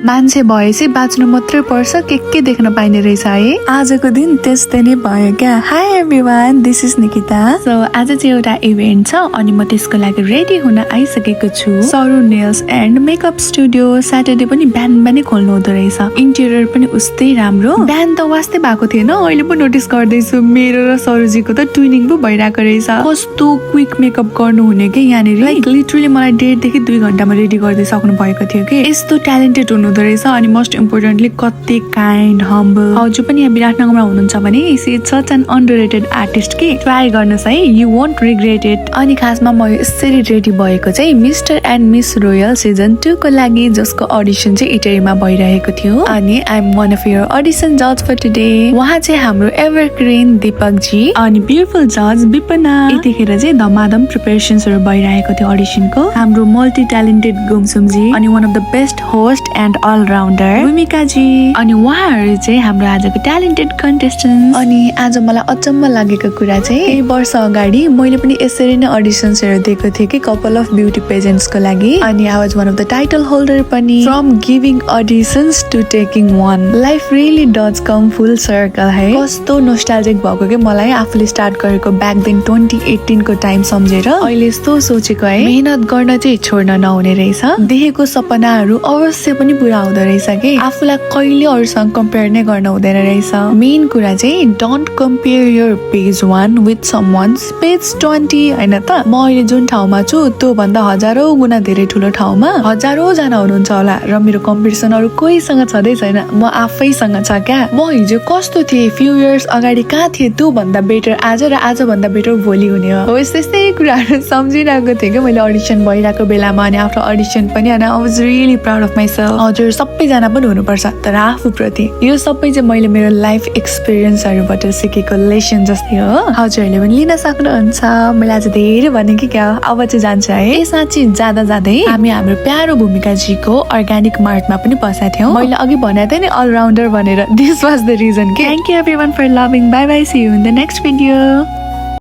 मान्छे भएपछि बाँच्नु मात्रै पर्छ, के देख्न पाइने रहेछ है। आजको दिन त्यस्तै नै भयो क्या। High everyone, this is Nikita. So आज चाहिँ एउटा इभेन्ट छ अनि म त्यसको लागि रेडी हुन आइसकेको छु। सरु nails and makeup studio Saturday पनि बिहान खोल्नु हुँदो रहेछ। इन्टेरियर पनि उस्तै राम्रो। बिहान त वास्तै भएको थिएन, अहिले पो नोटिस गर्दैछु मेरो र सरुजीको त ट्विनिङ पो भइरहेको रहेछ। कस्तो क्विक मेकअप गर्नु हुने के यहाँनिर, लाइक लिटरली मलाई 1.5 देखि 2 घण्टामा रेडी गर्दै सक्नु भएको थियो कि। यस्तो ट्यालेन्टेड हुनुहुँदो रहेछ अनि मोस्ट इम्पोर्टेन्टली कति काइन्ड, हम्बल। हजुर पनि यहाँ विराटनगरमा हुनुहुन्छ भने she is such an underrated artist के। ट्राई गर्नुहोस् है, यु वोन्ट रिग्रेट इट। अनि खासमा म यसरी रेडी भएको चाहिँ mister and miss royal season 2 को लागि, जसको अडिसन चाहिँ इटरीमा भइरहेको थियो। अनि I am one of your audition जज फर टुडे। उहाँ चाहिँ हाम्रो एभरग्रीन दीपक जी अनि ब्युटिफुल जज विपना। यतिखेर चाहिँ धमाधम प्रिपरेसन्सहरु भइरहेको थियो अडिसनको। हाम्रो मल्टी ट्यालेन्टेड गुमसुम जी अनि one of the best host and all-rounder भूमिका जी अनि उहाँहरु चाहिँ हाम्रो आजको ट्यालेन्टेड कन्टेस्टेन्ट। अनि आज मलाई अचम्म लागेको कुरा चाहिँ केही वर्ष अगाडि मैले पनि यसरी नै अडिसन्सहरु दिएको थिएँ कि कपल अफ ब्युटी पेजेन्ट्सको लागि। अनि I was one of the title holder पनि। From giving auditions to taking one, life really does come full circle है। कस्तो नोस्टाल्जिक भएको के मलाई आफूले स्टार्ट गरेको ब्याक देन 2018 को टाइम सम्झेर अहिले यस्तो सोचेको है, मेहनत गर्न चाहिँ छोड्न नहुने रहेछ। देखेको सपनाहरू अवश्य पनि पुरा हुँदो रहेछ कि। आफूलाई कहिले अरूसँग कम्पेयर नै गर्न हुँदैन रहेछ। मेन कुरा चाहिँ don't compare your page 1 with someone's page 20 हैन त। म अहिले जुन ठाउँमा छु त्यो भन्दा हजारौं गुणा धेरै ठुलो ठाउँमा हजारौं जना हुनुहुन्छ होला र मेरो कम्पिटिसन अरु कोहीसँग छँदै छैन, म आफैसँग छ क्या। म हिजो कस्तो थिएँ फ्यु इयर्स अगाडि कहाँ थिएँ त्यो भन्दा बेटर आज र आज भन्दा बेटर भोलि हुने हो। यस्तै कुराहरू सम्झिरहेको थिएँ कि मैले अडिसन भइरहेको बेलामा। अनि आफ्टर अडिसन पनि अनि I was really proud of myself. हजुर सबैजना पनि हुनुपर्छ तर आफूप्रति। यो सबै चाहिँ मैले मेरो लाइफ एक्सपिरियन्सहरूबाट सिकेको लेसन जस्तै हो। हजुरहरूले पनि लिन सक्नुहुन्छ। मैले आज धेरै भने कि क्या, अब चाहिँ जान्छ है। यसमा चाहिँ जाँदै हामी हाम्रो प्यारो भूमिका जीको अर्ग्यानिक मार्टमा पनि बसेका थियौँ। मैले अघि भनेको थिएँ नि अलराउन्डर भनेर, दिस वाज द रिजन के। Thank you everyone for loving. Bye bye, see you in the next video.